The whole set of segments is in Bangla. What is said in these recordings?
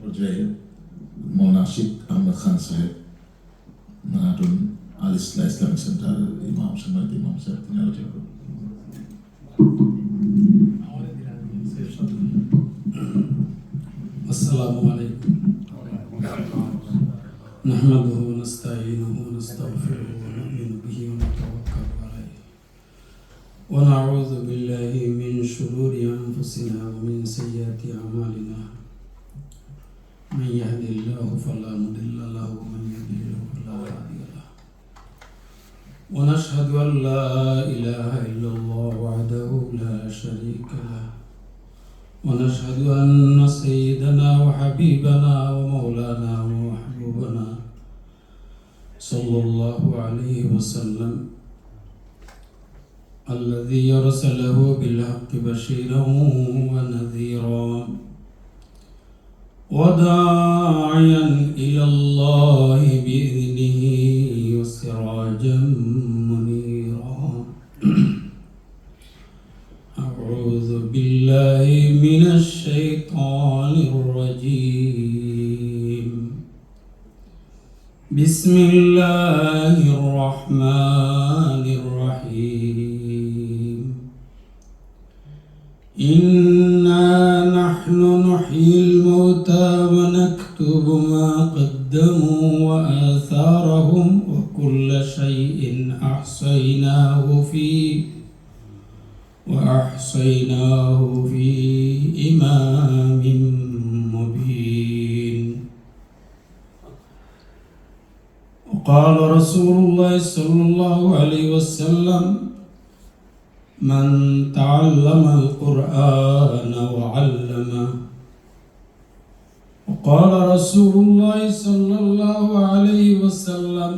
পর্যায়ে মৌলানা আশিক আহমদ খান সাহেব নাটন আল ইসলামিক সেন্টার ইমাম সম্মানিত ইমাম সাহেব তিনি আলোচনা করবেন। আসসালামু আলাইকুম নাহমাদুহু ওয়া নাস্তাঈনুহু ওয়া নাস্তাগফিরুহু ওয়া নু'মিনু বিহি ওয়া নাতাওয়াক্কালু আলাইহি ওয়া নাউযু বিল্লাহি মিন শুরুরি আনফুসিনা ওয়া মিন sayyiati a'malina man yahdihillahu fala mudilla lahu wa man yudlilhu fala hadiya lahu wa nashhadu an la ilaha illallah wahdahu la sharika lahu ونشهد أن سيدنا وحبيبنا ومولانا ومحبوبنا صلى الله عليه وسلم الذي أرسله بالحق بشيرا ونذيرا وداعيا إلى الله بإذنه وسراجا منيرا أعوذ بالله من الشيطان الرجيم بسم الله الرحمن الرحيم إنا نحن نحيي الموتى ونكتب ما قدموا وآثارهم وكل شيء أحصيناه في إمام مبين. وقال رسول الله صلى الله عليه وسلم من تعلم القرآن وعلمه. وقال رسول الله صلى الله عليه وسلم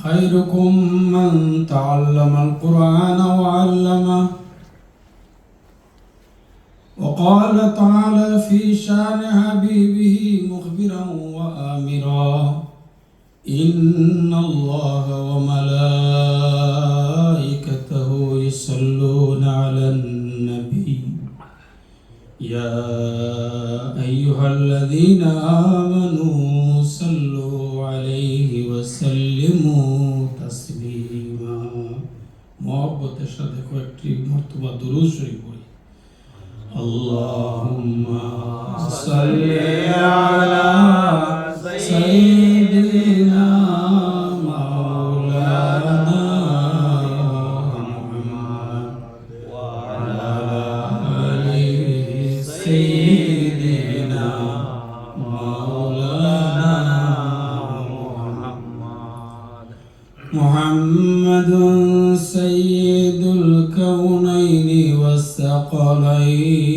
خيركم من تعلم القرآن وعلمه. وقال تعالى في شان حبيبه مخبرا وآمرا إن الله وملائكته يصلون على النبي يا أيها الذين آمنوا صلوا عليه وسلموا تسليما. محبت সাথে কয়েকটি মর্তবা দুরূদ শরীফ পড়ি। আল্লাহুম্মা সাল্লি আলা সাইয়্যিদিনা মাওলানা মুহাম্মদ ওয়া আলা আলি সাইয়্যিদিনা মাওলানা محمد سيد الكونين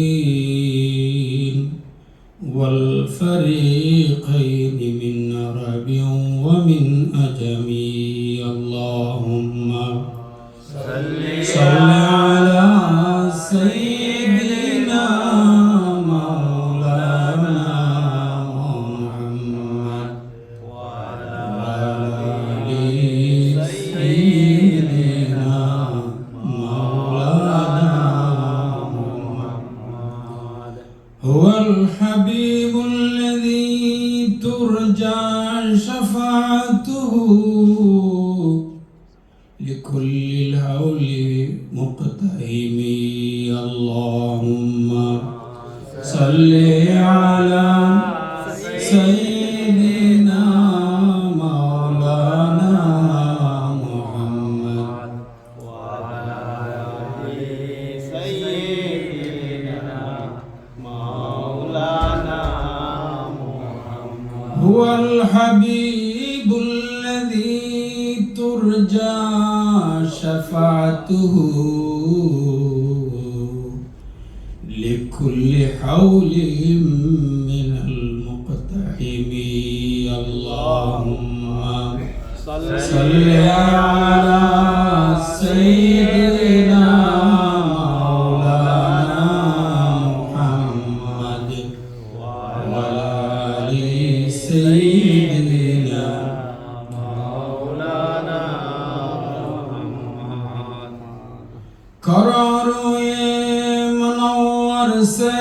والثقلين والفريقين من عرب ومن أجم. اللهم صل على سيدنا مولانا محمد وعلى آل سيدنا مولانا محمد. هو الحبيب الذي ترجى شفاعته لكل الهول مقتحم. اللهم صل على سيدنا مولانا محمد وعلى آل سيدنا مولانا محمد. هو الحبيب الذي ترجى شفاعته لكل حول من المقتحم. اللهم صل على سيدنا مولانا محمد وعلى آل سيدنا مولانا محمد. قرار منور سے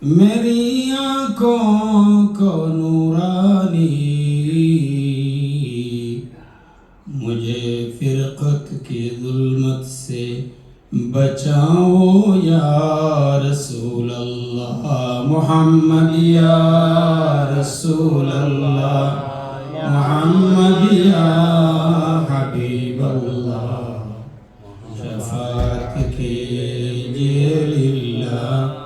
मेरी आंखों को नूरानी मुझे फिरकत की जुल्मत से बचाओ या रसूल अल्लाह मोहम्मद या रसूल अल्लाह मोहम्मद या हबीब अल्लाह शफाअत कीजिए लिल्लाह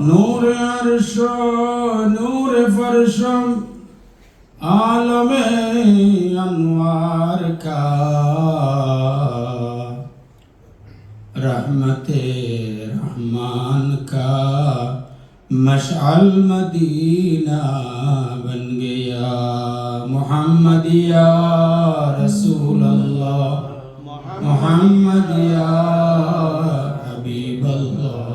नूर अर्शो नूर फर्शम आलम अनवार का रहमते रहमान का मशअल मदीना बन गया मोहम्मद या रसूल अल्लाह मोहम्मद या हबीब अल्लाह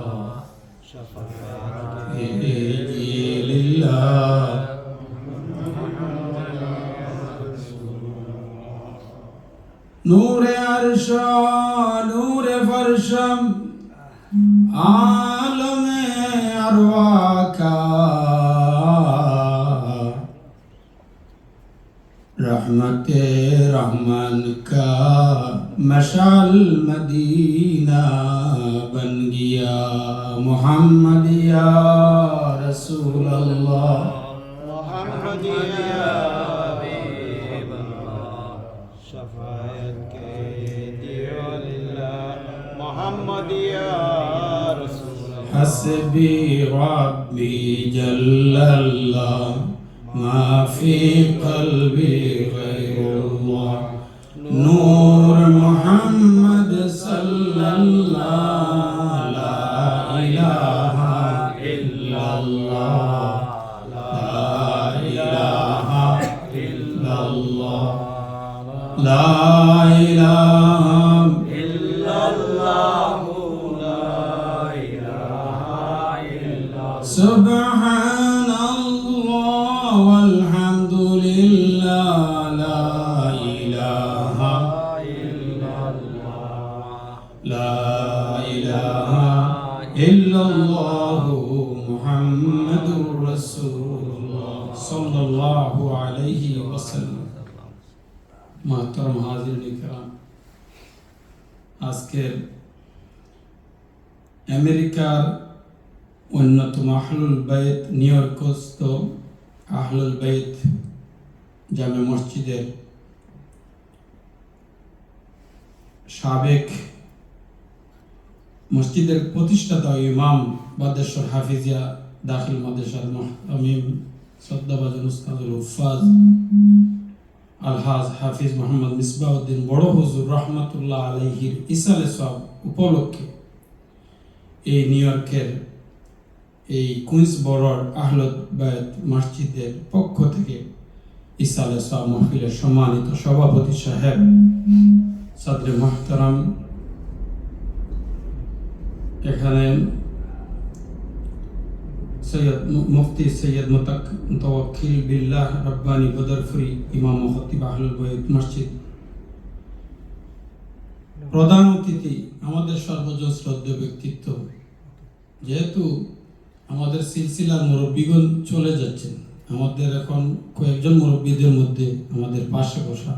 कीजिए लिल्लाह नूर अर्शा नूर फर्शम आलम अरवा का रहमत रहमान का मशाल मदीना बन गया मोहम्मद या रसूल अल्लाह मोहम्मद या हबीब अल्लाह शफाअत कीजिए लिल्लाह मोहम्मद या रसूल अल्लाह हस्बी रब्बी जल्लल्लाह मा फी क़ल्बी गैरुल्लाह नूर मोहम्मद सल्लल्लाह ला इलाहा इल्लल्लाह ला इलाहा इल्लल्लाह ला इलाहा इल्लल्लाह ला इलाहा इल्लल्लाह सुब्हानल्लाह वल्हम्दुलिल्लाह ला इलाहा ला इलाहा इल्लल्लाह मुहम्मदुर रसूलुल्लाह सल्लल्लाहु अलैहि वसल्लम मोहतरम हाजिरीन किराम আজকের আমেরিকার অন্যতম আহলুল বাইত নিউ ইয়র্কস্থ আহলুল বাইত জামে মসজিদের সাবেক মসজিদের প্রতিষ্ঠাতা ইমাম বাদেশ্বর হাফিজিয়া দাখিল মাদ্রাসার মুহতামিম শ্রদ্ধাভাজন উস্তাদুল হুফাজ আলহাজ হাফিজ মোহাম্মদ মিসবাউদ্দিন বড় হুজুর রহমতুল্লাহ আলাইহির ইসালে সব উপলক্ষে এই নিউ ইয়র্কের এই কুইন্স বরোর আহলুল বাইত মসজিদের পক্ষ থেকে ইসালে সব মাহফিলের সম্মানিত সভাপতি সাহেব সাদরে মুহতারাম এখানে সৈয়দ মুফতি সৈয়দ মুতাওয়াক্কিল বিল্লাহ রব্বানি বদরপুরি ইমাম ও খতিব আহলুল বাইত মসজিদ প্রধান অতিথি আমাদের সর্বজন শ্রদ্ধেয় ব্যক্তিত্ব যেহেতু আমাদের সিলসিলার মুরব্বীগণ চলে যাচ্ছেন আমাদের এখন কয়েকজন মুরব্বীদের মধ্যে আমাদের পাশে বসা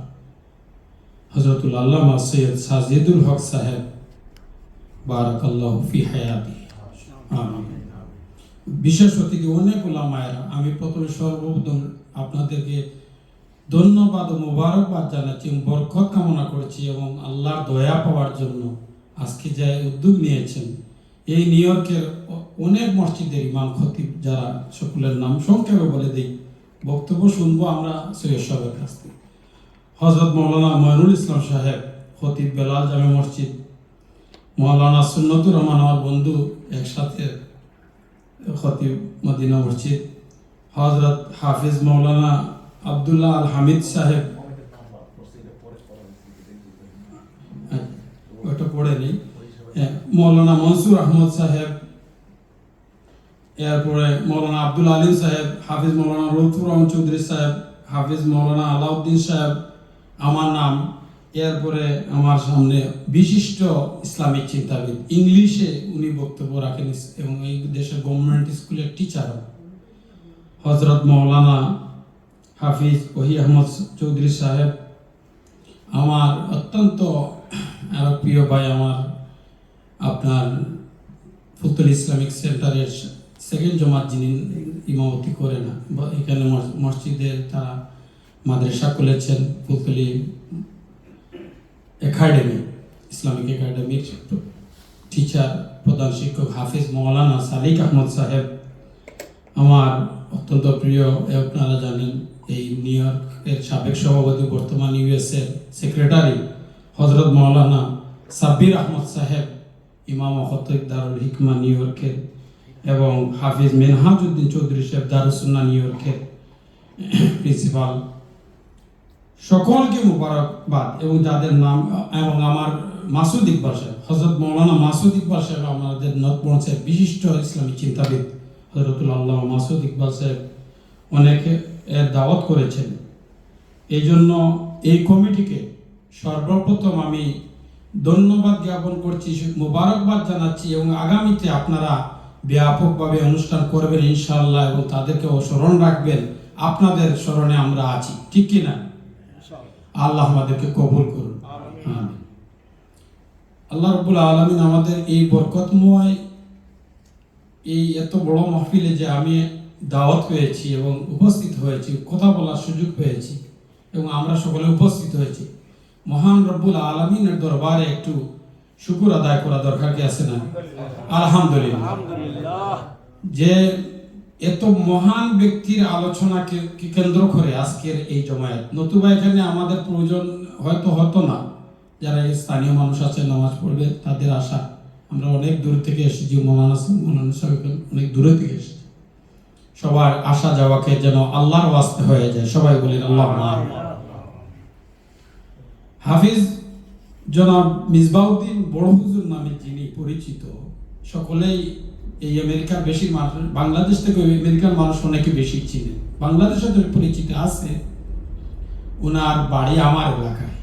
হযরতুল আল্লামা সৈয়দ সাজিদুল হক সাহেব বারাকাল্লাহু ফি হায়াতি আমিন বিশেষ অতিথি অনেক ওলামায়েরা আমি প্রথমে সর্বপ্রথম আপনাদেরকে ধন্যবাদ ও মোবারকবাদ জানাচ্ছি এবং বরকত কামনা করছি এবং আল্লাহর দয়া পাওয়ার জন্য আজকে যে উদ্যোগ নিয়েছেন এই নিউ ইয়র্কের অনেক মসজিদের ইমাম খতিব যারা সকলের নাম সংক্ষেপে বলে দিই বক্তব্য শুনবো আমরা সৈয়দ সাহেবের কাছ থেকে হযরত মাওলানা মঈনুল ইসলাম সাহেব খতিব বেলাল জামে মসজিদ মাওলানা সুন্নতুর রহমান আমার বন্ধু একসাথে খতিব মদিনা মসজিদ হযরত হাফিজ মাওলানা আব্দুল্লাহ আল হামিদ সাহেব ওটা পড়েনি মৌলানা মনসুর আহমদ সাহেব এরপরে মৌলানা আব্দুল আলিম সাহেব হাফিজ মৌলানা লুৎফুর রহমান চৌধুরী সাহেব হাফিজ মৌলানা আলাউদ্দিন সাহেব আমার নাম এরপরে আমার সামনে বিশিষ্ট ইসলামিক চিন্তাবিদ, ইংলিশে উনি বক্তব্য রাখেন এবং এই দেশের গভর্নমেন্ট স্কুলের টিচার হজরত মৌলানা হাফিজ ওহি আহমদ চৌধুরী সাহেব, আমার অত্যন্ত আরো প্রিয় ভাই, আমার আপনার ফুতুল ইসলামিক সেন্টারের সেকেন্ড জমাত যিনি ইমামতি করেন এখানে মসজিদে, তারা মাদ্রাসা খুলেছেন ফুতুলি একাডেমি, ইসলামিক একাডেমির টিচার প্রধান শিক্ষক হাফিজ মৌলানা সালিক আহমদ সাহেব, আমার অত্যন্ত প্রিয়, আপনারা জানেন এই নিউ ইয়র্কের সাবেক সভাপতি, বর্তমান ইউএসএর সেক্রেটারি হজরত মৌলানা সাব্বির আহমদ সাহেব, ইমাম খতিব দারুল হিকমা নিউ ইয়র্কের, এবং হাফিজ মেনহাজউদ্দিন চৌধুরী সাহেব দারুসুন্নাহ নিউ ইয়র্কের প্রিন্সিপাল, সকলকে মুবারকবাদ। এবং যাদের নাম, এবং আমার মাসুদ ইকবাল সাহেব, হজরত মৌলানা মাসুদ ইকবাল সাহেব আমাদের নর্থ ব্রন্সের বিশিষ্ট ইসলামী চিন্তাবিদ, হজরতুল আল্লাহ মাসুদ ইকবাল সাহেব অনেকে এর দাওয়াত করেছেন। এই জন্য এই কমিটিকে সর্বপ্রথম আমি ধন্যবাদ জ্ঞাপন করছি, মোবারকবাদ জানাচ্ছি, এবং আগামীতে আপনারা ব্যাপকভাবে অনুষ্ঠান করবেন ইনশাআল্লাহ, এবং তাদেরকে স্মরণ রাখবেন। আপনাদের স্মরণে আমরা আছি, ঠিক কিনা? আল্লাহ আমাদেরকে কবুল করুন। আল্লাহ রাব্বুল আলামিন আমাদের এই বরকতময় এই এত বড় মাহফিলে যে আমি দাওয়াত পেয়েছি এবং উপস্থিত হয়েছি, কথা বলার সুযোগ পেয়েছি, এবং আমরা সকলে উপস্থিত হয়েছি, মহান রব্বুল আলামিনের দরবারে একটু শুকর আদায় করা দরকার কি আছে না? আলহামদুলিল্লাহ। যে এত মহান ব্যক্তির আলোচনাকে কেন্দ্র করে আজকের এই জমায়েত, নতুবা এখানে আমাদের প্রয়োজন হয়তো হতো না। যারা স্থানীয় মানুষ আছে নামাজ পড়বে তাদের আশা, আমরা অনেক দূর থেকে এসেছি, মৌলানা সাহেব অনেক দূরে থেকে এসেছি, সবার আসা যাওয়াকে যেন আল্লাহর ওয়াস্তে হয়ে যায়, সবাই বলেন আল্লাহুম্মা আমিন। হাফিজ জনাব মিসবাউদ্দিন বড় হুজুর নামে যিনি পরিচিত, সকলেই এই আমেরিকার বেশি মানুষ, বাংলাদেশ থেকে আমেরিকার মানুষ অনেকে বেশি চিনেন, বাংলাদেশে তো পরিচিত আছে। ওনার বাড়ি আমার এলাকায়,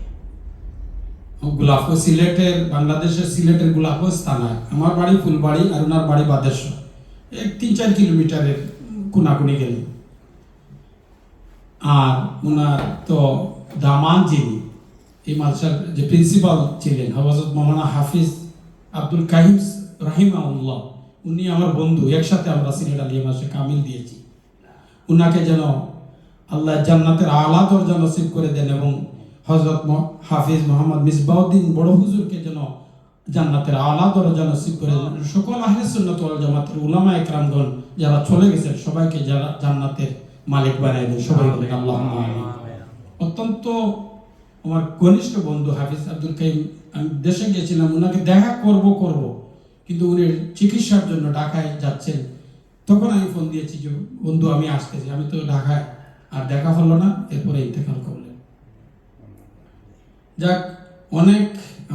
গোলাপগঞ্জ, সিলেটের, বাংলাদেশের সিলেটের গোলাপগঞ্জ থানায়। আমার বাড়ি ফুলবাড়ি, আর ওনার বাড়ি বাদেশ্বর, 3-4 কিলোমিটারের কোনাকুনি গেলে। আর ওনার তো দামান যিনি এই মাদ্রাসার যে প্রিন্সিপাল ছিলেন, হযরত মাওলানা হাফিজ আব্দুল কাইম রাহিমাহুল্লাহ, উনি আমার বন্ধু, একসাথে আমরা সিলেট আলিয়া মাদ্রাসা কামিল দিয়েছি। উনাকে যেন আল্লাহ জান্নাতের আলা দরজা নসিব করে দেন, এবং হযরত হাফিজ মোহাম্মদ মিসবাউদ্দিন বড় হুজুরকে যেন জান্নাতের আলা দরজা নসিব করে দেন। সকল আহলে সুন্নাত ওয়াল জামাতের উলামা একরামগণ যারা চলে গেছেন সবাইকে যারা জান্নাতের মালিক বানায় দেন, সবাই বলেন আল্লাহুম্মা আমিন। অত্যন্ত আমার ঘনিষ্ঠ বন্ধু হাফিজ আব্দুল কাইম, আমি দেশে গিয়েছিলাম, ওনাকে দেখা করব, কিন্তু উনি চিকিৎসার জন্য ঢাকায় যাচ্ছেন। তখন আমি ফোন দিয়েছি যে বন্ধু আমি আসতেছি, আমি তো ঢাকায়, আর দেখা হলো না, এরপরে ইন্তেকাল করলেন। যাক, অনেক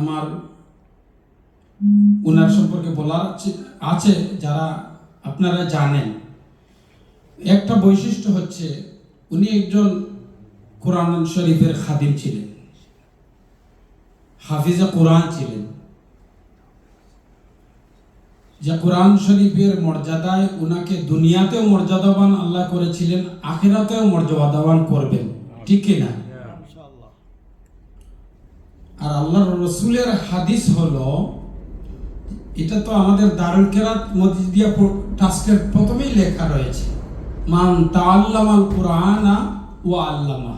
আমার ওনার সম্পর্কে বলার আছে, যারা আপনারা জানেন। একটা বৈশিষ্ট্য হচ্ছে উনি একজন কোরআন শরীফের খাদিম ছিলেন, হাফিজে কোরআন ছিলেন, যে কোরআন শরীফের মর্যাদায় উনাকে দুনিয়াতেও মর্যাদাবান আল্লাহ করেছিলেন, আখিরাতেও মর্যাদাবান করবেন, ঠিক কিনা? আর আল্লাহর রাসূলের হাদিস হলো, এটা তো আমাদের দারুল কিরাত মসজিদিয়া ট্রাস্টের প্রথমেই লেখা রয়েছে, মান তাআল্লামাল কুরআনা ওয়া আল্লামা।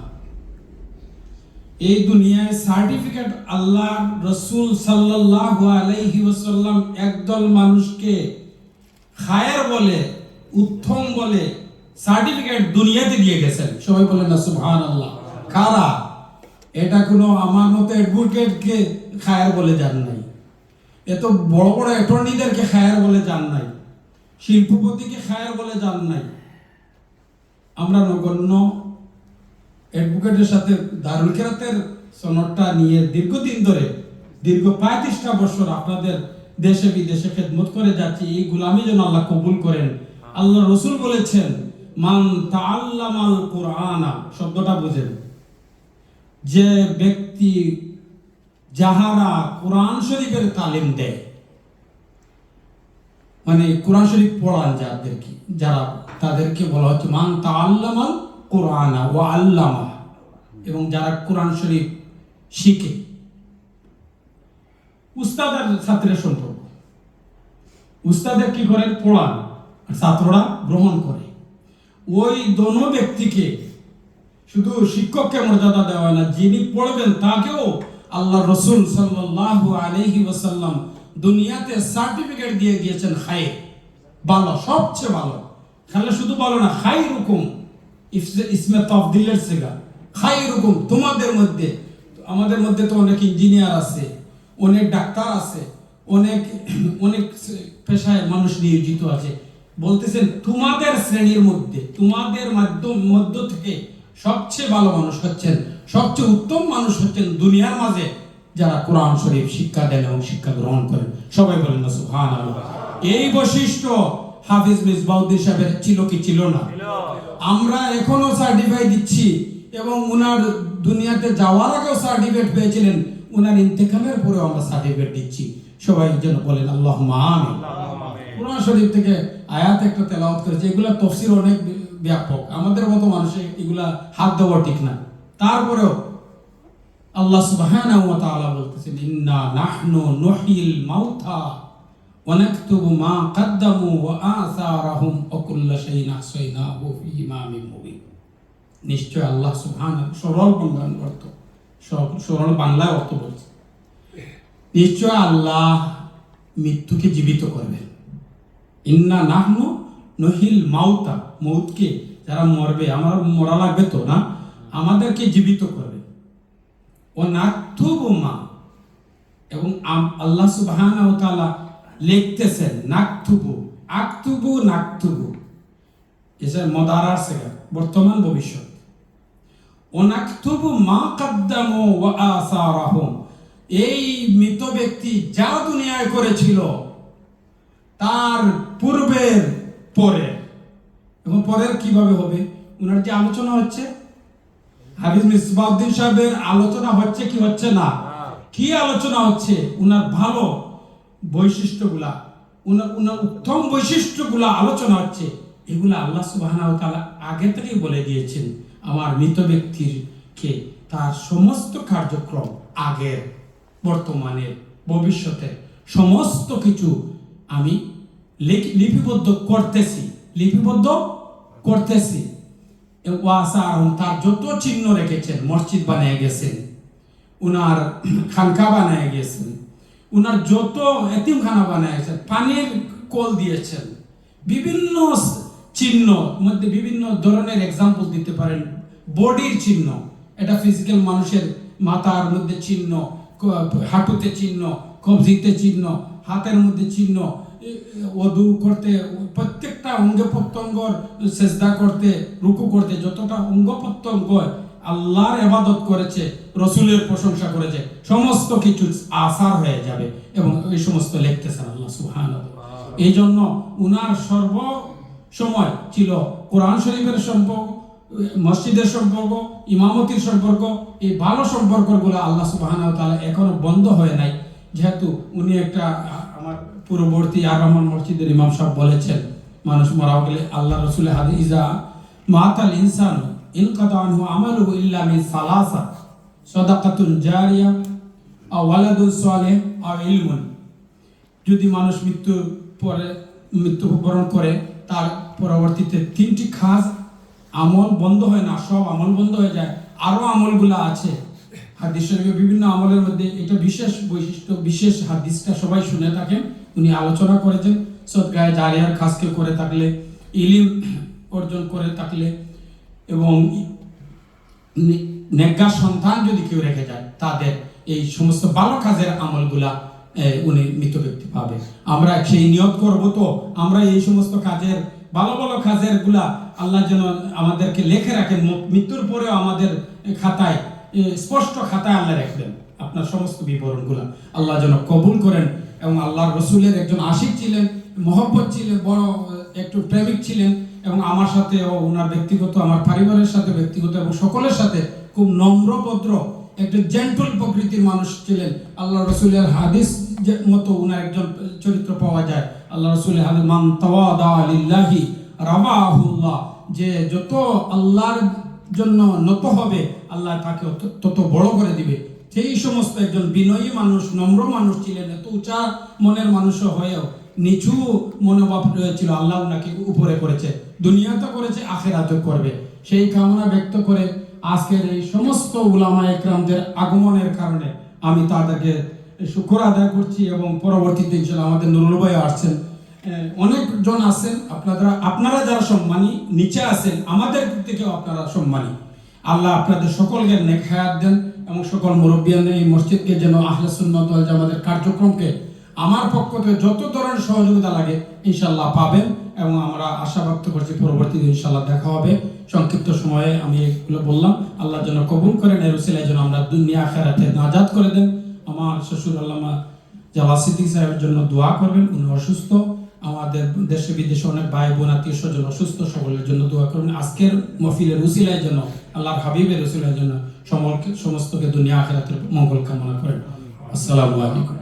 এই দুনিয়ায় সার্টিফিকেট আল্লাহ রাসূল সাল্লাল্লাহু আলাইহি ওয়াসাল্লাম একদল মানুষকে খায়ের বলে, উত্তম বলে সার্টিফিকেট দুনিয়াতে দিয়ে গেছেন, সবাই বলেন না সুবহানাল্লাহ। কারা? এটা কোনো আমার মতো অ্যাডভোকেটকে খায়ের বলে যান নাই, এত বড় বড় অ্যাটর্নিদেরকে খায়ের বলে যান নাই, শিল্পপতিকে খায়ের বলে যান নাই। আমরা নগণ্য অ্যাডভোকেটের সাথে দারুল কিরাতের সনদটা নিয়ে দীর্ঘদিন ধরে, দীর্ঘ 35টা বছর আপনাদের দেশে বিদেশে খেদমত করে যাচ্ছি। এই গোলামি যেন আল্লাহ কবুল করেন। আল্লাহ রসুল বলেছেন, মান তাআল্লামাল কুরআনা, শব্দটা বুঝেন, যে ব্যক্তি যাহারা কোরআন শরীফের তালিম দেয়, মানে কোরআন শরীফ পড়ান যাদেরকে, যারা তাদেরকে বলা হচ্ছে মান তাআল্লামাল কোরআন ওয়া আল্লামা, এবং যারা কোরআন শরীফ শিখে। উস্তাদ আর ছাত্রের সম্পর্ক, উস্তাদের কি করেন? পড়ান, আর ছাত্ররা গ্রহণ করে। ওই দোনো ব্যক্তিকে শুধু শিক্ষককে মর্যাদা দেওয়া হয় না, যিনি পড়বেন তাকেও আল্লাহ রসুল সাল্লাল্লাহু আলাইহি ওয়াসাল্লাম দুনিয়াতে সার্টিফিকেট দিয়ে দিয়েছেন খায়র, ভালো, সবচেয়ে ভালো। খালি শুধু ভালো না, খায়রুকুম ইসমে তাফদিলের সিগা, খায়রুকুম, তোমাদের মধ্যে। আমাদের মধ্যে তো অনেক ইঞ্জিনিয়ার আছে, অনেক ডাক্তার আছে, অনেক অনেক পেশায় মানুষ নিয়োজিত আছে। বলতেছেন তোমাদের শ্রেণীর মধ্যে, তোমাদের মধ্য থেকে সবচেয়ে ভালো মানুষ হচ্ছেন, সবচেয়ে উত্তম মানুষ হচ্ছেন দুনিয়ার মাঝে যারা কোরআন শরীফ শিক্ষা দেন এবং শিক্ষা গ্রহণ করেন। সবাই বলেন না সুবহানাল্লাহ। এই বৈশিষ্ট্য হাফিজ মিসবাউদ্দিন সাহেবের ছিল কি ছিল না? আমরা এখনো সার্টিফাই দিচ্ছি, এবং উনার দুনিয়াতে যাওয়ার আগেও সার্টিফিকেট পেয়েছিলেন, উনার ইন্তেকালের পরেও আমরা সার্টিফিকেট দিচ্ছি। সবাই যেন বলেন আল্লাহুম্মা আমিন। কোরআন শরীফ থেকে আয়াত একটা তেলাওয়াত করেছে, এগুলা তাফসীর অনেক ব্যাপক, আমাদের মতো মানুষের এগুলা হাত দেওয়া ঠিক না। তারপরেও আল্লাহ সুবহানাহু ওয়া তাআলা বলতেছেন ইন্না নাহনু নুহয়িল মাউতা ওয়া নাকতুবু মা কদ্দামু ওয়া আসারাহুম ওয়া কুল্লা শাইইন আহসাইনাহু ফি ইমামিন মুবিন। নিশ্চয় আল্লাহ সুবহানাহু, সরল বাংলার অর্থ, সরল বাংলায় অর্থ বলছে, নিশ্চয় আল্লাহ মৃত্যুকে জীবিত করবেন। ইন্না নাহনু নুহয়িল মাউতা, মৌতকে, যারা মরবে, আমার মরা লাগবে তো না, আমাদেরকে জীবিত করবে। ও নাকতুবু মা, এবং আল্লাহ সুবহানাহু ওয়া তাআলা লিখতেছেন, নাকতুবু, আকতুবু, নাকতুবু, এসে মুদারার সিগা, বর্তমান ভবিষ্যৎ। ও নাকতুবু মা কদ্দামু ওয়া আসারাহুম, এই মৃত ব্যক্তি যা দুনিয়ায় করেছিল তার পূর্বের পরের, এবং পরের কিভাবে হবে? উনার যে আলোচনা হচ্ছে, হাফিজ মিসবাউদ্দিন সাহেবের আলোচনা হচ্ছে কি হচ্ছে না? কি আলোচনা হচ্ছে? উনার ভালো বৈশিষ্ট্যগুলা, উনার উত্তম বৈশিষ্ট্যগুলা আলোচনা হচ্ছে। এগুলা আল্লাহ সুবহানাহু ওয়া তাআলা আগে থেকেই বলে দিয়েছেন, আমার মৃত ব্যক্তিকে তার সমস্ত কার্যক্রম, আগের, বর্তমানের, ভবিষ্যতের সমস্ত কিছু আমি লিপিবদ্ধ করতেছি। তার যত চিহ্ন রেখেছেন, মসজিদ বানিয়ে গেছেন, উনার খানকা বানিয়ে গেছেন, উনার যত এতিমখানা বানিয়ে গেছেন, পানির কল দিয়েছেন, বিভিন্ন চিহ্ন মধ্যে বিভিন্ন ধরনের এক্সাম্পল দিতে পারেন। বডির চিহ্ন, এটা ফিজিক্যাল মানুষের মাথার মধ্যে চিহ্ন, হাঁটুতে চিহ্ন, কবজিতে চিহ্ন, হাতের মধ্যে চিহ্ন, ওযু করতে, প্রত্যেকটা অঙ্গ প্রত্যঙ্গর সেজদা করতে, রুকু করতে, যতটা অঙ্গ প্রত্যঙ্গ আল্লাহর ইবাদত করেছে, রসুলের প্রশংসা করেছে, সমস্ত কিছু আসার হয়ে যাবে, এবং এই সমস্ত লিখতেছেন আল্লাহ সুবহানাহু। এই জন্য উনার সর্ব সময় ছিল কোরআন শরীফের সম্পর্ক, মসজিদের সম্পর্ক, ইমামতির সম্পর্ক। এই ভালো সম্পর্কগুলো আল্লাহ সুবহানাহু ওয়া তাআলা এখনো বন্ধ হয় নাই, যেহেতু উনি একটা, আমার পূর্ববর্তী আর রহমান মসজিদের ইমাম সাহেব বলেছেন, মানুষ মারা গেলে আল্লাহ রসুলের হাদিস, ইজা মাতাল ইনসান ইনকাতা আনহু আমালুহু ইল্লা মিন সালাসা সাদাকাতুন জারিয়া আও ওয়ালাদুন সালেহ আও ইলমুন। যদি মানুষ মৃত্যুবরণ করে, তার পরবর্তীতে তিনটি কাজ, আমল বন্ধ হয় না, সব আমল বন্ধ হয়ে যায়, আরো আমলগুলো আছে। হাদিস শরীফে বিভিন্ন আমলের মধ্যে এটা বিশেষ বৈশিষ্ট্য, বিশেষ হাদিসটা সবাই শুনে থাকেন, উনি আলোচনা করেছেন। সদকায়ে জারিয়ার কাজকে করে থাকলে, ইলম অর্জন করে থাকলে, এবং নেককার সন্তান যদি কেউ রেখে যায়, তাদের এই সমস্ত ভালো কাজের আমলগুলা উনি মৃত ব্যক্তি পাবে। আমরা সেই নিয়ত করব, তো আমরা এই সমস্ত কাজের, ভালো ভালো কাজের গুলা আল্লাহ যেন আমাদেরকে লিখে রাখেন, মৃত্যুর পরেও আমাদের খাতায়, স্পষ্ট খাতায় আল্লাহ রাখবেন আপনার সমস্ত বিবরণগুলা। আল্লাহ যেন কবুল করেন। এবং আল্লাহর রসুলের একজন আশিক ছিলেন, মহব্বত ছিলেন, বড় একটু প্রেমিক ছিলেন, এবং আমার সাথে ও ওনার ব্যক্তিগত, আমার পরিবারের সাথে ব্যক্তিগত এবং সকলের সাথে খুব নম্র ভদ্র একজন জেন্টল প্রকৃতির মানুষ ছিলেন। আল্লাহ রসুলের হাদিস মতো উনার একজন চরিত্র পাওয়া যায়। আল্লাহ রসুলের হাদিস মান তাওয়াদা লিল্লাহি রাফাহুল্লাহ, যে যত আল্লাহর জন্য নত হবে আল্লাহ তাকে তত বড় করে দিবে। সেই সমস্ত একজন বিনয়ী মানুষ, নম্র মানুষ ছিলেন। এত উঁচা মনের মানুষ হয়েও নিচু মনোভাব রয়েছিল, আল্লাহ ওনাকে উপরে করেছে, দুনিয়াতে করেছে, আখিরাতে করবে। সেই কামনা ব্যক্ত করে আজকের এই সমস্ত উলামা একরামদের আগমনের কারণে আমি তাদেরকে শুকর আদায় করছি। এবং পরবর্তীতে ইনশাআল্লাহ আমাদের নুরুল ভাই আসছেন, অনেকজন আছেন, আপনারা যারা সম্মানী নিচে আছেন, আমাদের থেকেও আপনারা সম্মানী। আল্লাহ আপনাদের সকলকে নেক হায়াত দেন এবং সকল মুরব্বিয়ানদের এই মসজিদকে যেন আহলে সুন্নাত ওয়াল জামাতের কার্যক্রমকে আমার পক্ষ থেকে যত ধরনের সহযোগিতা লাগে ইনশাআল্লাহ পাবেন। এবং আমরা আশা ব্যক্ত করছি পরবর্তীতে ইনশাআল্লাহ দেখা হবে। সংক্ষিপ্ত সময়ে আমি এগুলো বললাম, আল্লাহ যেন কবুল করেন, এর উসিলায় যেন আমরা দুনিয়া আখিরাতে নাজাত করে দেন। আমার শ্বশুর আল্লামা জাওয়াদ সিদ্দিক সাহেবের জন্য দোয়া করবেন, উনি অসুস্থ। আমাদের দেশে বিদেশে অনেক ভাই বোন আত্মীয় স্বজন অসুস্থ, সকলের জন্য দোয়া করবেন। আজকের মহফিলের উসিলায় জন্য, আল্লাহর হাবিবের উসিলায় জন্য সমস্তকে দুনিয়া আখিরাতের মঙ্গল কামনা করেন। আসসালামু আলাইকুম।